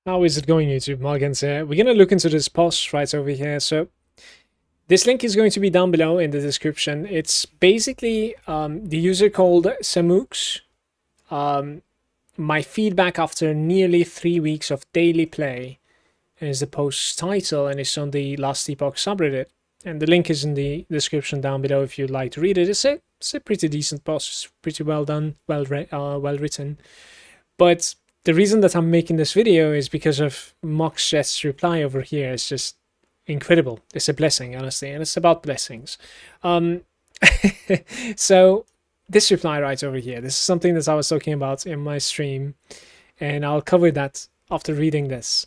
How is it going, YouTube? Malagant here. We're going to look into this post right over here. So this link is going to be down below in the description. It's basically the user called Samooks. My feedback after nearly 3 weeks of daily play is the post's title, and it's on the Last Epoch subreddit. And the link is in the description down below if you'd like to read it. It's a pretty decent post. It's pretty well done, well written. But the reason that I'm making this video is because of Moxjet's reply over here. It's just incredible. It's a blessing, honestly, and it's about blessings. So this reply right over here, this is something that I was talking about in my stream, and I'll cover that after reading this.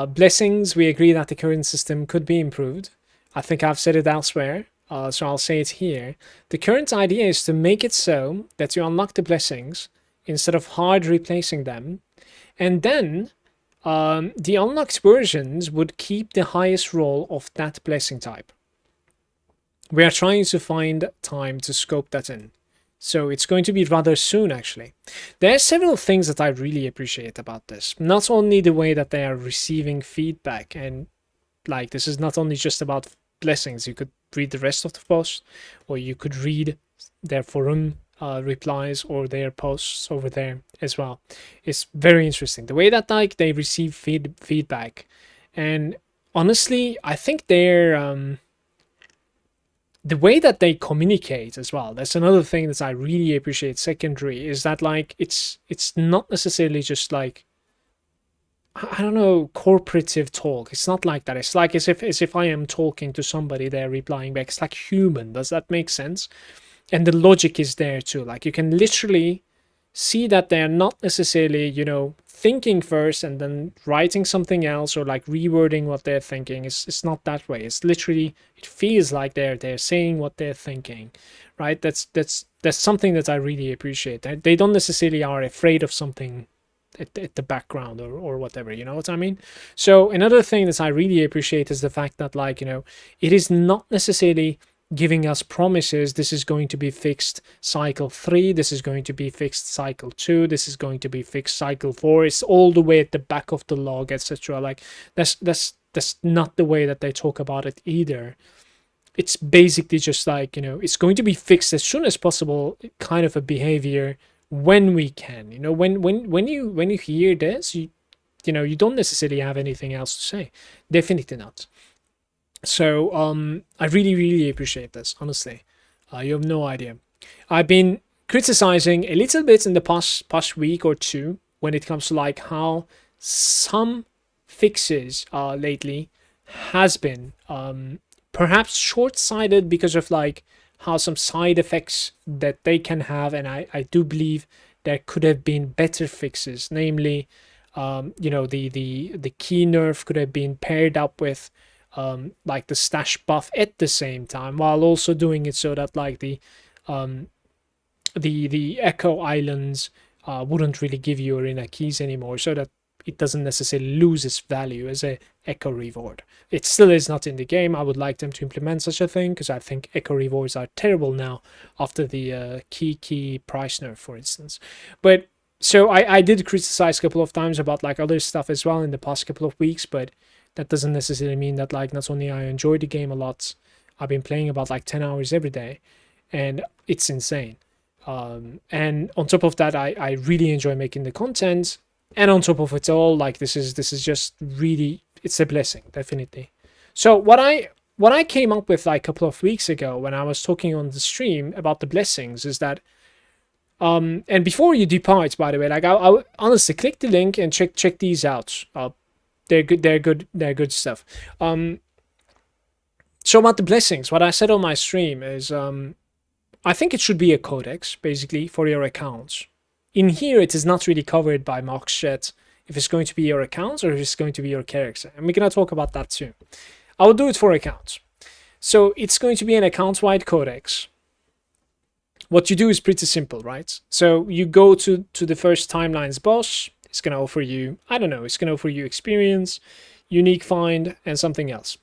Blessings, we agree that the current system could be improved. I think I've said it elsewhere, so I'll say it here. The current idea is to make it so that you unlock the blessings instead of hard replacing them, and then the unlocked versions would keep the highest roll of that blessing type. We are trying to find time to scope that in, so it's going to be rather soon. Actually, there are several things that I really appreciate about this. Not only the way that they are receiving feedback, and like this is not only just about blessings. You could read the rest of the post, or you could read their forum replies or their posts over there as well. It's very interesting the way that like they receive feedback, and honestly I think they're the way that they communicate as well. That's another thing that I really appreciate. Secondary is that like it's not necessarily just like, I don't know, corporative talk. It's not like that. It's like as if I am talking to somebody, they're replying back. It's like human. Does that make sense? And the logic is there too. Like you can literally see that they're not necessarily, you know, thinking first and then writing something else or like rewording what they're thinking. It's not that way. It's literally, it feels like they're saying what they're thinking, right? That's something that I really appreciate. They don't necessarily are afraid of something at the background or whatever, you know what I mean? So another thing that I really appreciate is the fact that like, you know, it is not necessarily giving us promises. This is going to be fixed cycle 3, this is going to be fixed cycle 2, this is going to be fixed cycle 4. It's all the way at the back of the log, etc. Like that's not the way that they talk about it either. It's basically just like, you know, it's going to be fixed as soon as possible, kind of a behavior when we can, you know, when you hear this, you know, you don't necessarily have anything else to say. Definitely not. So I really appreciate this, honestly. You have no idea. I've been criticizing a little bit in the past week or two when it comes to like how some fixes lately has been perhaps short-sighted because of like how some side effects that they can have, and I do believe there could have been better fixes, namely you know, the key nerf could have been paired up with like the stash buff at the same time, while also doing it so that like the echo islands wouldn't really give you arena keys anymore, so that it doesn't necessarily lose its value as a echo reward. It still is not in the game. I would like them to implement such a thing, because I think echo rewards are terrible now after the key price nerf, for instance. But so I did criticize a couple of times about like other stuff as well in the past couple of weeks, but that doesn't necessarily mean that like not only I enjoy the game a lot, I've been playing about like 10 hours every day, and it's insane. And on top of that, I really enjoy making the content, and on top of it all, like this is just really, it's a blessing, definitely. So what I came up with like a couple of weeks ago when I was talking on the stream about the blessings is that and before you depart, by the way, like I honestly click the link and check these out. They're good stuff. So about the blessings, what I said on my stream is I think it should be a codex basically for your accounts. In here, it is not really covered by Moxjet if it's going to be your accounts or if it's going to be your character, and we're gonna talk about that too. I will do it for accounts. So it's going to be an account-wide codex. What you do is pretty simple, right? So you go to the first timelines boss. It's going to offer you, I don't know, it's going to offer you experience, unique find, and something else.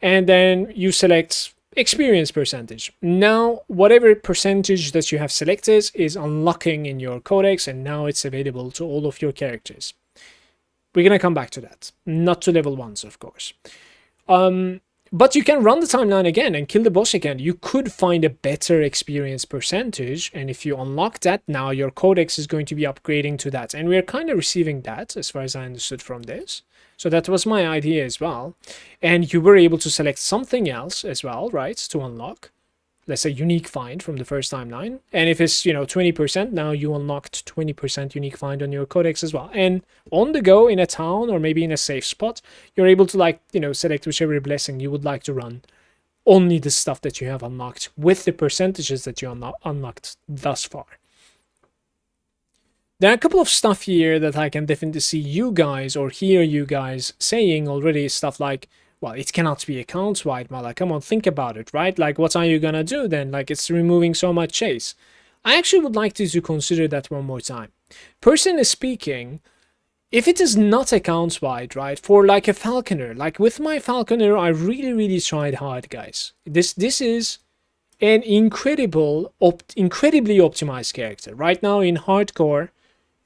And then you select experience percentage. Now, whatever percentage that you have selected is unlocking in your codex, and now it's available to all of your characters. We're gonna come back to that. Not to level 1s, of course. But you can run the timeline again and kill the boss again. You could find a better experience percentage, and if you unlock that, now your codex is going to be upgrading to that. And we're kind of receiving that, as far as I understood from this. So that was my idea as well. And you were able to select something else as well, right, to unlock. Let's say unique find from the first timeline. And if it's, 20%, now you unlocked 20% unique find on your codex as well. And on the go in a town or maybe in a safe spot, you're able to select whichever blessing you would like to run. Only the stuff that you have unlocked with the percentages that you unlocked thus far. There are a couple of stuff here that I can definitely see you guys or hear you guys saying already. Stuff like, well, it cannot be account-wide, Mala. Come on, think about it, right? Like, what are you gonna do then? Like, it's removing so much chase. I actually would like you to consider that one more time. Personally speaking, if it is not account-wide, right, for like a Falconer, like with my Falconer, I really, really tried hard, guys. This is an incredibly optimized character. Right now in hardcore,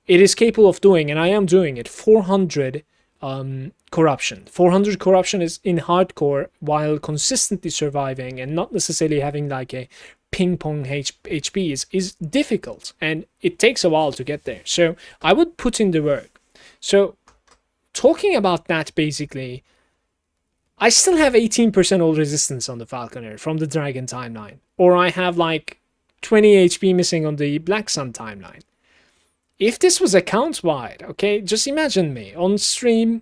it is capable of doing, and I am doing it, 400 corruption. 400 corruption is in hardcore while consistently surviving and not necessarily having like a ping pong HP is difficult, and it takes a while to get there. So I would put in the work. So talking about that, basically, I still have 18% old resistance on the Falconer from the Dragon timeline, or I have like 20 HP missing on the Black Sun timeline. If this was account-wide, okay, just imagine me on stream,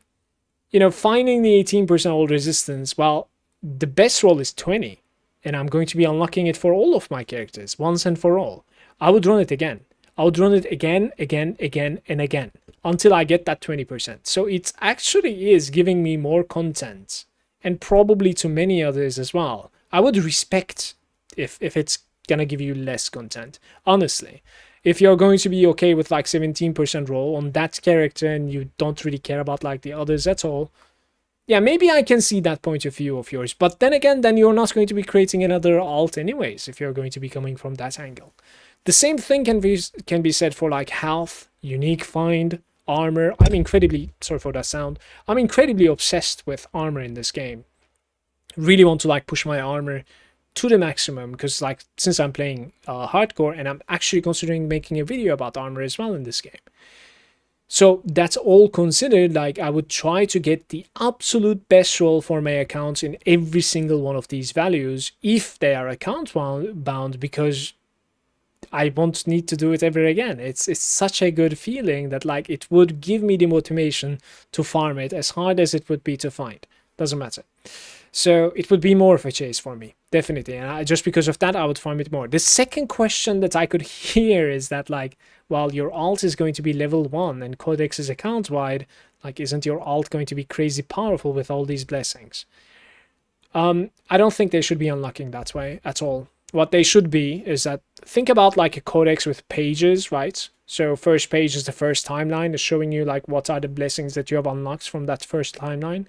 finding the 18% old resistance. Well, the best roll is 20, and I'm going to be unlocking it for all of my characters, once and for all. I would run it again. I would run it again, and again, until I get that 20%. So it actually is giving me more content, and probably to many others as well. I would respect if it's gonna give you less content, honestly. If you're going to be okay with like 17% roll on that character and you don't really care about like the others at all, yeah, maybe I can see that point of view of yours. But then again, then you're not going to be creating another alt anyways if you're going to be coming from that angle. The same thing can be said for like health, unique find, armor. I'm incredibly, sorry for that sound, I'm incredibly obsessed with armor in this game. Really want to like push my armor to the maximum, because like since I'm playing hardcore, and I'm actually considering making a video about armor as well in this game. So that's all considered, like I would try to get the absolute best roll for my accounts in every single one of these values if they are account bound, because I won't need to do it ever again. It's such a good feeling that like it would give me the motivation to farm it as hard as it would be to find. Doesn't matter. So it would be more of a chase for me, definitely. And just because of that, I would farm it more. The second question that I could hear is that like, well, your alt is going to be level 1 and codex is account wide. Like, isn't your alt going to be crazy powerful with all these blessings? I don't think they should be unlocking that way at all. What they should be is that, think about like a codex with pages, right? So first page is the first timeline, is showing you like what are the blessings that you have unlocked from that first timeline.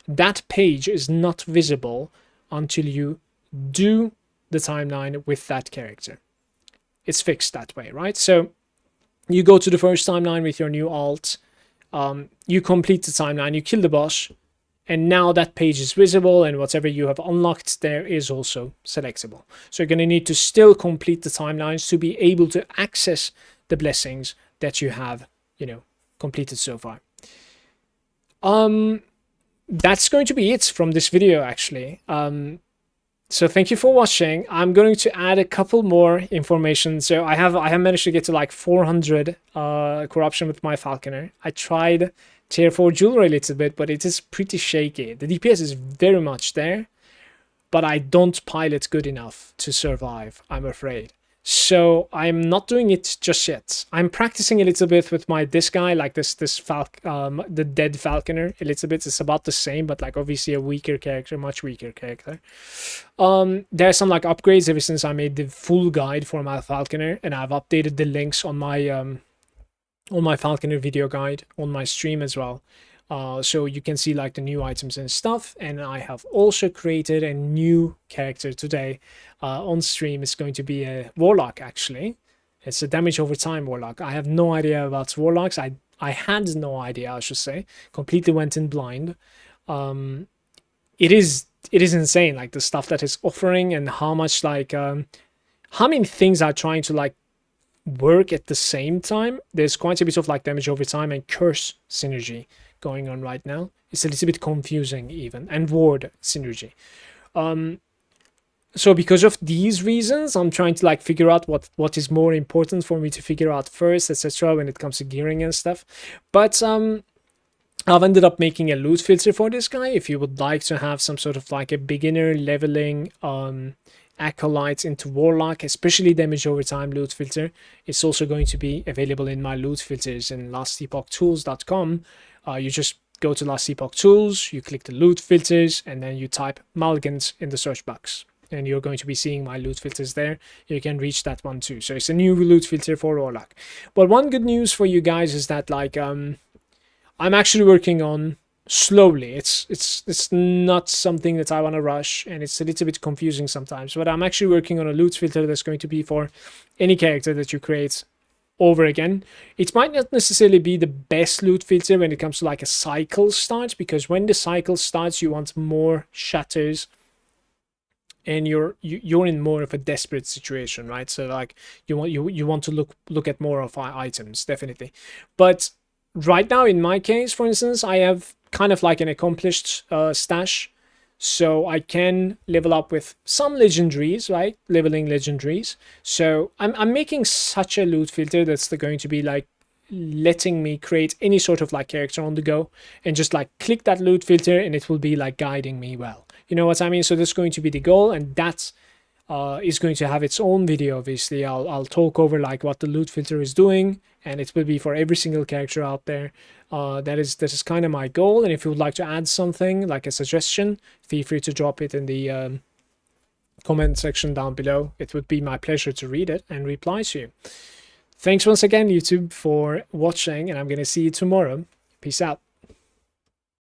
That page is not visible until you do the timeline with that character. It's fixed that way, right? So you go to the first timeline with your new alt, you complete the timeline, you kill the boss, and now that page is visible, and whatever you have unlocked there is also selectable. So you're going to need to still complete the timelines to be able to access the blessings that you have, completed so far. That's going to be it from this video, actually. So thank you for watching. I'm going to add a couple more information. So I have managed to get to like 400 corruption with my Falconer. I tried tier 4 jewelry a little bit, but it is pretty shaky. The DPS is very much there, but I don't pilot good enough to survive, I'm afraid. So I'm not doing it just yet. I'm practicing a little bit with this guy, like the dead Falconer. A little bit. It's about the same, but like obviously a weaker character, much weaker character. There are some like upgrades ever since I made the full guide for my Falconer, and I've updated the links on my Falconer video guide on my stream as well. So you can see like the new items and stuff. And I have also created a new character today on stream. It's going to be a warlock, actually. It's a damage over time warlock. I have no idea about warlocks. I I had no idea, I should say. Completely went in blind. Um, it is insane, like the stuff that it's offering and how much like how many things are trying to like work at the same time. There's quite a bit of like damage over time and curse synergy going on right now. It's a little bit confusing even, and ward synergy. So because of these reasons, I'm trying to like figure out what is more important for me to figure out first, etc. when it comes to gearing and stuff. But I've ended up making a loot filter for this guy. If you would like to have some sort of like a beginner leveling acolyte into warlock, especially damage over time loot filter, it's also going to be available in my loot filters in lastepochtools.com. You just go to Last Epoch Tools, you click the loot filters, and then you type Malagant in the search box. And you're going to be seeing my loot filters there. You can reach that one too. So it's a new loot filter for warlock. But one good news for you guys is that like I'm actually working on slowly. It's not something that I want to rush, and it's a little bit confusing sometimes. But I'm actually working on a loot filter that's going to be for any character that you create over again. It might not necessarily be the best loot filter when it comes to like a cycle starts, because when the cycle starts, you want more shatters, and you're in more of a desperate situation, right? So like you want to look at more of our items, definitely. But right now, in my case, for instance, I have kind of like an accomplished stash, so I can level up with some legendaries, right? Leveling legendaries. So I'm making such a loot filter that's going to be like letting me create any sort of like character on the go, and just like click that loot filter and it will be like guiding me well. You know what I mean? So that's going to be the goal, and that's is going to have its own video. Obviously, I'll talk over like what the loot filter is doing, and it will be for every single character out there. That is kind of my goal. And if you would like to add something like a suggestion, feel free to drop it in the comment section down below. It would be my pleasure to read it and reply to you. Thanks once again, YouTube, for watching, and I'm going to see you tomorrow. Peace out.